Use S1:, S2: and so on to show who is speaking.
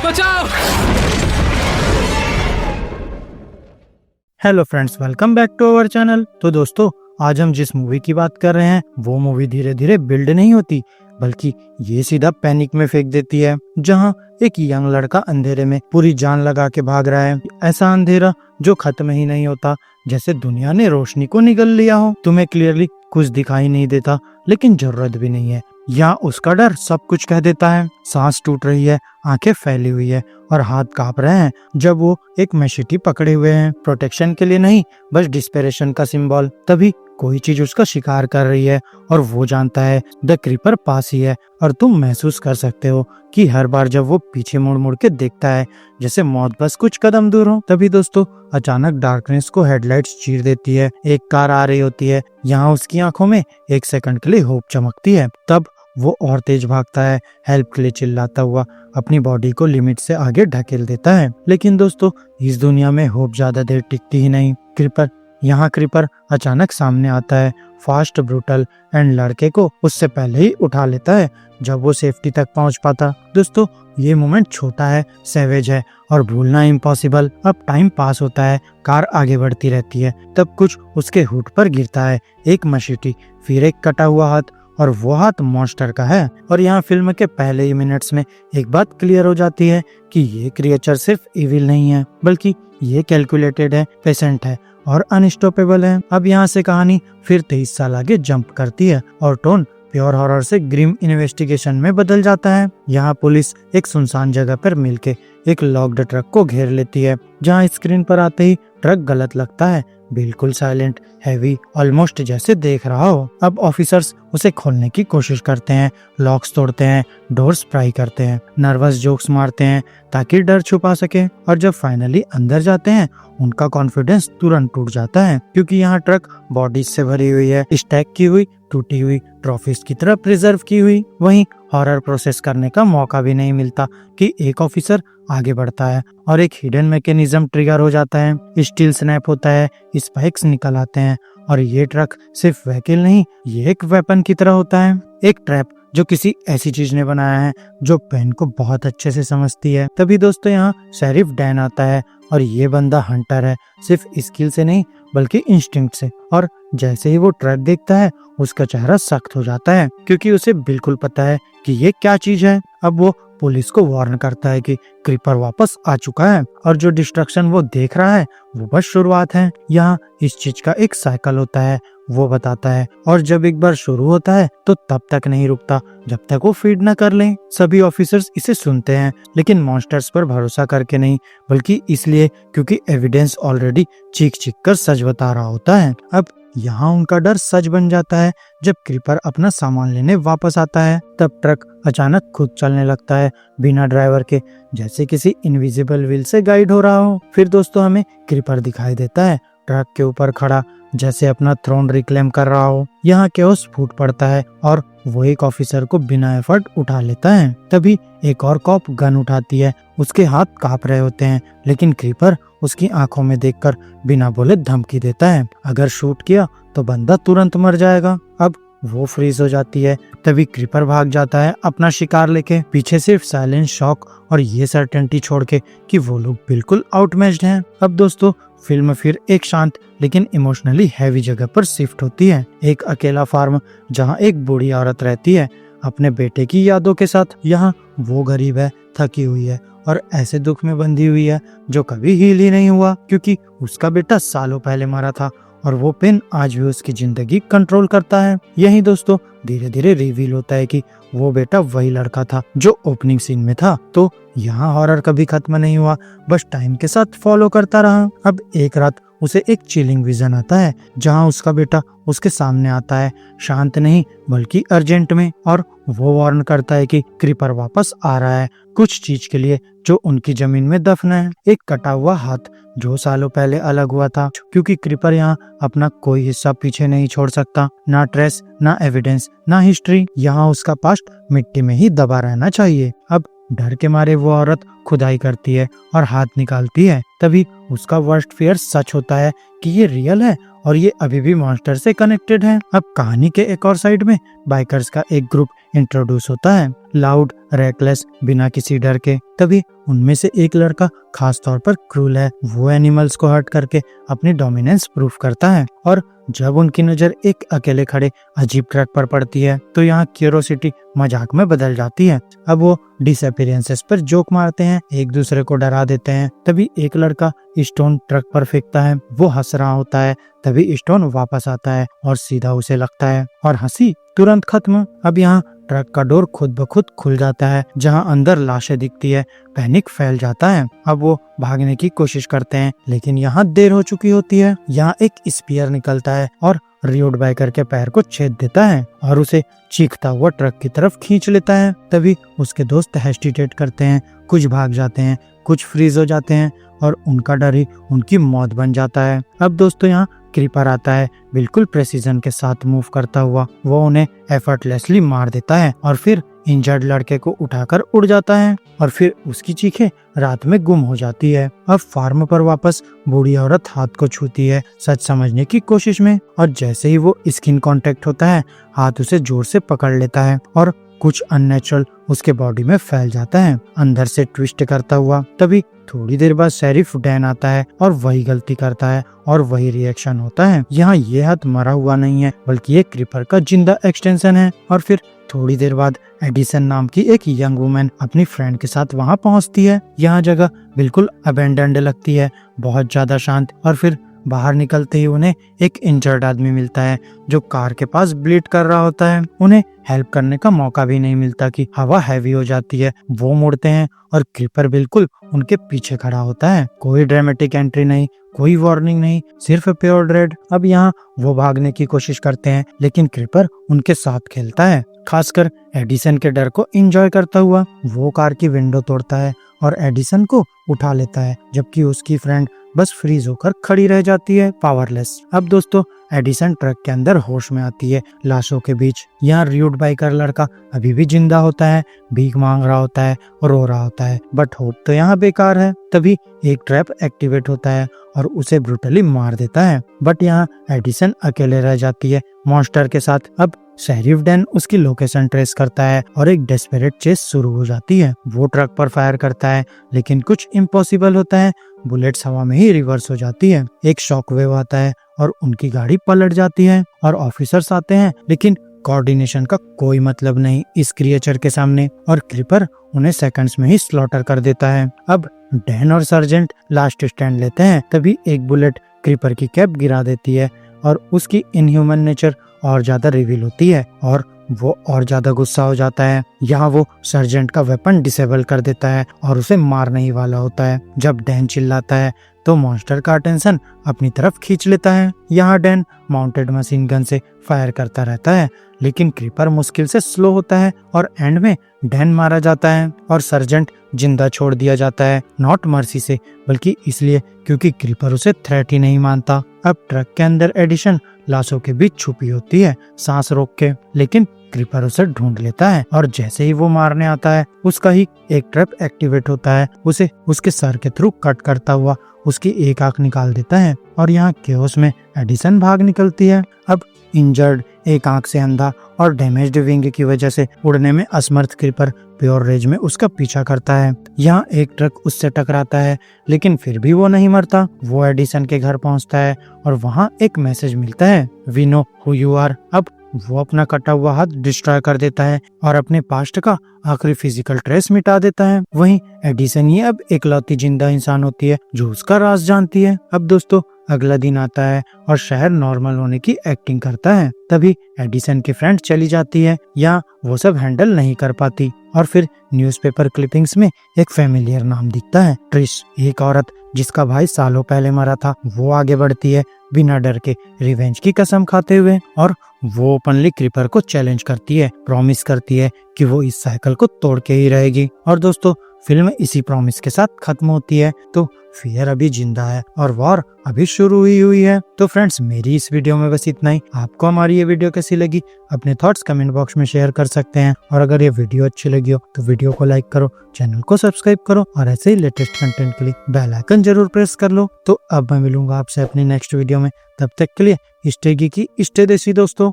S1: बचाओ।
S2: Hello friends, welcome back to our channel. तो दोस्तों, आज हम जिस मूवी की बात कर रहे हैं वो मूवी धीरे धीरे बिल्ड नहीं होती, बल्कि ये सीधा पैनिक में फेंक देती है। जहां एक यंग लड़का अंधेरे में पूरी जान लगा के भाग रहा है, ऐसा अंधेरा जो खत्म ही नहीं होता, जैसे दुनिया ने रोशनी को निगल लिया हो। तुम्हें क्लियरली कुछ दिखाई नहीं देता, लेकिन जरूरत भी नहीं है। यहाँ उसका डर सब कुछ कह देता है। सांस टूट रही है, आंखें फैली हुई है और हाथ कांप रहे हैं जब वो एक मैशेटी पकड़े हुए हैं। प्रोटेक्शन के लिए नहीं, बस डिस्पेरेशन का सिंबल। तभी कोई चीज उसका शिकार कर रही है और वो जानता है द क्रीपर पास ही है। और तुम महसूस कर सकते हो कि हर बार जब वो पीछे मुड़ मुड़ के देखता है, जैसे मौत बस कुछ कदम दूर हो। तभी दोस्तों, अचानक डार्कनेस को हेडलाइट्स चीर देती है। एक कार आ रही होती है। यहाँ उसकी आंखों में एक सेकंड के लिए होप चमकती है। तब वो और तेज भागता है, हेल्प के लिए चिल्लाता हुआ अपनी बॉडी को लिमिट से आगे ढकेल देता है। लेकिन दोस्तों, इस दुनिया में होप ज्यादा देर टिकती ही नहीं। क्रीपर अचानक सामने आता है, फास्ट, ब्रूटल एंड लड़के को उससे पहले ही उठा लेता है जब वो सेफ्टी तक पहुंच पाता। दोस्तों, ये मोमेंट छोटा है, सेवेज है और भूलना इम्पॉसिबल। अब टाइम पास होता है, कार आगे बढ़ती रहती है। तब कुछ उसके हुड पर गिरता है, एक मशीटी, फिर एक कटा हुआ हाथ, और वो हाथ मॉन्स्टर का है। और यहाँ फिल्म के पहले ही मिनट्स में एक बात क्लियर हो जाती है कि ये क्रिएचर सिर्फ इविल नहीं है, बल्कि ये कैलकुलेटेड है, पेशेंट है और अनस्टॉपेबल है। अब यहाँ से कहानी फिर 23 साल आगे जंप करती है और टोन प्योर हॉरर से ग्रिम इन्वेस्टिगेशन में बदल जाता है। यहाँ पुलिस एक सुनसान जगह पर मिलके एक लॉक्ड ट्रक को घेर लेती है। जहाँ स्क्रीन पर आते ही ट्रक गलत लगता है, बिल्कुल साइलेंट, हैवी, ऑलमोस्ट जैसे देख रहा हो। अब ऑफिसर्स उसे खोलने की कोशिश करते हैं, लॉक्स तोड़ते हैं, डोर्स प्राई करते हैं, नर्वस जोक्स मारते हैं ताकि डर छुपा सके। और जब फाइनली अंदर जाते हैं, उनका कॉन्फिडेंस तुरंत टूट जाता है, क्योंकि यहाँ ट्रक बॉडीज से भरी हुई है, स्टैक की हुई, टूटी हुई ट्रॉफीज की तरह प्रिजर्व की हुई। वहीं हॉरर प्रोसेस करने का मौका भी नहीं मिलता कि एक ऑफिसर आगे बढ़ता है और एक हिडन मैकेनिज्म ट्रिगर हो जाता है। स्टील स्नैप होता है, स्पाइक्स निकल आते हैं और ये ट्रक सिर्फ व्हीकल नहीं, ये एक वेपन की तरह होता है, एक ट्रैप जो किसी ऐसी चीज ने बनाया है जो पेन को बहुत अच्छे से समझती है। तभी दोस्तों, यहाँ शेरिफ डैन आता है और ये बंदा हंटर है, सिर्फ स्किल से नहीं बल्कि इंस्टिंक्ट से। और जैसे ही वो ट्रक देखता है, उसका चेहरा सख्त हो जाता है, क्योंकि उसे बिल्कुल पता है कि ये क्या चीज है। अब वो पुलिस को वार्न करता है कि क्रीपर वापस आ चुका है और जो डिस्ट्रक्शन वो देख रहा है वो बस शुरुआत है। यहाँ इस चीज का एक साइकिल होता है, वो बताता है, और जब एक बार शुरू होता है तो तब तक नहीं रुकता जब तक वो फीड न कर ले। सभी ऑफिसर्स इसे सुनते हैं, लेकिन मॉन्स्टर्स पर भरोसा करके नहीं, बल्कि इसलिए क्योंकि एविडेंस ऑलरेडी चीख चीख कर सच बता रहा होता है। अब यहाँ उनका डर सच बन जाता है जब क्रीपर अपना सामान लेने वापस आता है। तब ट्रक अचानक खुद चलने लगता है, बिना ड्राइवर के, जैसे किसी इनविजिबल व्हील से गाइड हो रहा हो। फिर दोस्तों, हमें क्रीपर दिखाई देता है, ट्रक के ऊपर खड़ा, जैसे अपना थ्रोन रिक्लेम कर रहा हो। यहाँ केओस फूट पड़ता है और वो एक ऑफिसर को बिना एफर्ट उठा लेता है। तभी एक और कॉप गन उठाती है, उसके हाथ कांप रहे होते हैं, लेकिन क्रीपर उसकी आंखों में देखकर बिना बोले धमकी देता है, अगर शूट किया तो बंदा तुरंत मर जाएगा। अब वो फ्रीज हो जाती है। तभी क्रीपर भाग जाता है अपना शिकार लेके, पीछे सिर्फ साइलेंस, शॉक और ये सर्टेनिटी छोड़ के कि वो लोग बिल्कुल आउटमैच्ड हैं। अब दोस्तों, फिल्म फिर एक शांत लेकिन इमोशनली हैवी जगह पर शिफ्ट होती है। एक अकेला फार्म जहाँ एक बूढ़ी औरत रहती है अपने बेटे की यादों के साथ। यहाँ वो गरीब है, थकी हुई है और ऐसे दुख में बंधी हुई है जो कभी हील ही नहीं हुआ, क्योंकि उसका बेटा सालों पहले मरा था और वो पेन आज भी उसकी जिंदगी कंट्रोल करता है। यही दोस्तों, धीरे धीरे रिवील होता है कि वो बेटा वही लड़का था जो ओपनिंग सीन में था। तो यहाँ हॉरर कभी खत्म नहीं हुआ, बस टाइम के साथ फॉलो करता रहा। अब एक रात उसे एक चिलिंग विजन आता है जहाँ उसका बेटा उसके सामने आता है, शांत नहीं बल्कि अर्जेंट में, और वो वार्न करता है कि क्रीपर वापस आ रहा है, कुछ चीज के लिए जो उनकी जमीन में दफन है। एक कटा हुआ हाथ जो सालों पहले अलग हुआ था, क्योंकि क्रीपर यहाँ अपना कोई हिस्सा पीछे नहीं छोड़ सकता, ना ट्रेस, ना एविडेंस, ना हिस्ट्री। यहाँ उसका पास्ट मिट्टी में ही दबा रहना चाहिए। अब डर के मारे वो औरत खुदाई करती है और हाथ निकालती है। तभी उसका वर्स्ट फियर सच होता है कि ये रियल है और ये अभी भी मॉन्स्टर से कनेक्टेड है। अब कहानी के एक और साइड में बाइकर्स का एक ग्रुप इंट्रोड्यूस होता है, लाउड, रेकलेस, बिना किसी डर के। तभी उनमें से एक लड़का खास तौर पर क्रूल है। वो एनिमल्स को हर्ट करके अपनी डोमिनेंस प्रूफ करता है। और जब उनकी नजर एक अकेले खड़े अजीब ट्रक पर पड़ती है तो यहाँ क्यूरोसिटी मजाक में बदल जाती है। अब वो डिसअपीयरेंसेस पर जोक मारते हैं, एक दूसरे को डरा देते हैं। तभी एक लड़का स्टोन ट्रक पर फेंकता है, वो हंस रहा होता है। तभी स्टोन वापस आता है और सीधा उसे लगता है और हंसी तुरंत खत्म। अब यहाँ ट्रक का डोर खुद ब खुद खुल जाता है, जहाँ अंदर लाशें दिखती है। पैनिक फैल जाता है। अब वो भागने की कोशिश करते हैं, लेकिन यहाँ देर हो चुकी होती है। यहाँ एक स्पीयर निकलता है और रियोड बाइकर के पैर को छेद देता है और उसे चीखता हुआ ट्रक की तरफ खींच लेता है। तभी उसके दोस्त हेस्टिटेट करते हैं, कुछ भाग जाते हैं, कुछ फ्रीज हो जाते हैं और उनका डर ही उनकी मौत बन जाता है। अब दोस्तों यहाँ क्रीपर आता है, बिल्कुल प्रेसिजन के साथ मूव करता हुआ। वो उन्हें एफर्टलेसली मार देता है और फिर इंजर्ड लड़के को उठाकर उड़ जाता है और फिर उसकी चीखें रात में गुम हो जाती है। अब फार्म पर वापस बूढ़ी औरत हाथ को छूती है सच समझने की कोशिश में, और जैसे ही वो स्किन कांटेक्ट होता है हाथ उसे जोर से पकड़ लेता है और कुछ अननेचुरल उसके बॉडी में फैल जाता है, अंदर से ट्विस्ट करता हुआ। तभी थोड़ी देर बाद शेरिफ डैन आता है और वही गलती करता है और वही रिएक्शन होता है। यहाँ ये हाथ मरा हुआ नहीं है, बल्कि ये क्रीपर का जिंदा एक्सटेंशन है। और फिर थोड़ी देर बाद एडिसन नाम की एक यंग वुमेन अपनी फ्रेंड के साथ वहाँ पहुँचती है। यहाँ जगह बिल्कुल अबेंडन्ड लगती है, बहुत ज्यादा शांत। और फिर बाहर निकलते ही उन्हें एक इंजर्ड आदमी मिलता है जो कार के पास ब्लीड कर रहा होता है। उन्हें हेल्प करने का मौका भी नहीं मिलता कि हवा हैवी हो जाती है। वो मुड़ते हैं और क्रीपर बिल्कुल उनके पीछे खड़ा होता है। कोई ड्रामेटिक एंट्री नहीं, कोई वार्निंग नहीं, सिर्फ प्योर ड्रेड। अब यहाँ वो भागने की कोशिश करते हैं, लेकिन क्रीपर उनके साथ खेलता है, खासकर एडिसन के डर को एंजॉय करता हुआ। वो कार की विंडो तोड़ता है और एडिसन को उठा लेता है, जबकि उसकी फ्रेंड बस फ्रीज होकर खड़ी रह जाती है, पावरलेस। अब दोस्तों एडिसन ट्रक के अंदर होश में आती है, लाशों के बीच। यहाँ रियूड बाइकर लड़का अभी भी जिंदा होता है, भीख मांग रहा होता है और रो रहा होता है, बट होप तो यहाँ बेकार है। तभी एक ट्रैप एक्टिवेट होता है और उसे ब्रूटली मार देता है, बट यहाँ एडिसन अकेले रह जाती है मॉन्स्टर के साथ। अब शेरिफ डैन उसकी लोकेशन ट्रेस करता है और एक डेस्परेट चेस शुरू हो जाती है। वो ट्रक पर फायर करता है, लेकिन कुछ इम्पॉसिबल होता है, बुलेट्स हवा में ही रिवर्स हो जाती है। एक शॉकवेव आता है और उनकी गाड़ी पलट जाती है और ऑफिसर्स आते हैं, लेकिन कोऑर्डिनेशन का कोई मतलब नहीं इस क्रिएचर के सामने, और क्रीपर उन्हें सेकंड्स में ही स्लॉटर कर देता है। अब डैन और सर्जेंट लास्ट स्टैंड लेते हैं। तभी एक बुलेट क्रीपर की कैप गिरा देती है और उसकी इनह्यूमन नेचर और ज्यादा रिवील होती है और वो और ज्यादा गुस्सा हो जाता है। यहाँ वो सर्जेंट का वेपन डिसेबल कर देता है और उसे मारने ही वाला होता है। जब डैन चिल्लाता है तो मॉन्स्टर का अटेंशन अपनी तरफ खींच लेता है। यहाँ डैन माउंटेड मशीन गन से फायर करता रहता है, लेकिन क्रीपर मुश्किल से स्लो होता है और एंड में डैन मारा जाता है और सर्जेंट जिंदा छोड़ दिया जाता है, नॉट मर्सी से, बल्कि इसलिए क्योंकि क्रीपर उसे थ्रेट ही नहीं मानता। अब ट्रक के अंदर एडिशन लाशों के बीच छुपी होती है, सांस रोक के, लेकिन क्रीपर उसे ढूंढ लेता है और जैसे ही वो मारने आता है उसका ही एक ट्रैप एक्टिवेट होता है, उसे उसके सर के थ्रू कट करता हुआ उसकी एक आंख निकाल देता है और यहाँ केओस में एडिसन भाग निकलती है। अब इंजर्ड, एक आंख से अंधा और डैमेज्ड विंग की वजह से उड़ने में असमर्थ क्रीपर प्योर रेज में उसका पीछा करता है। यहाँ एक ट्रक उससे टकराता है, लेकिन फिर भी वो नहीं मरता। वो एडिसन के घर पहुंचता है और वहाँ एक मैसेज मिलता है, we know who you are. अब वो अपना कटा हुआ हाथ डिस्ट्रॉय कर देता है और अपने पास्ट का आखिरी फिजिकल ट्रेस मिटा देता है। वहीं एडिसन ही अब एकलौती जिंदा इंसान होती है जो उसका राज जानती है। अब दोस्तों अगला दिन आता है और शहर नॉर्मल होने की एक्टिंग करता है। तभी एडिसन की फ्रेंड चली जाती है, या वो सब हैंडल नहीं कर पाती और फिर न्यूज़पेपर क्लिपिंग्स में एक फेमिलियर नाम दिखता है, ट्रिश, एक औरत जिसका भाई सालों पहले मरा था। वो आगे बढ़ती है बिना डर के, रिवेंज की कसम खाते हुए, और वो ओपनली क्रीपर को चैलेंज करती है, प्रॉमिस करती है कि वो इस साइकिल को तोड़ के ही रहेगी। और दोस्तों फिल्म इसी प्रॉमिस के साथ खत्म होती है। तो फियर अभी जिंदा है और वॉर अभी शुरू हुई है। तो फ्रेंड्स, मेरी इस वीडियो में बस इतना ही। आपको हमारी ये वीडियो कैसी लगी अपने थॉट्स कमेंट बॉक्स में शेयर कर सकते हैं। और अगर ये वीडियो अच्छी लगी हो तो वीडियो को लाइक करो, चैनल को सब्सक्राइब करो और ऐसे ही लेटेस्ट कंटेंट के लिए बेल आइकन जरूर प्रेस कर लो। तो अब मैं मिलूंगा आपसे अपनी नेक्स्ट वीडियो में। तब तक के लिए स्टे गीकी, स्टे देसी दोस्तों।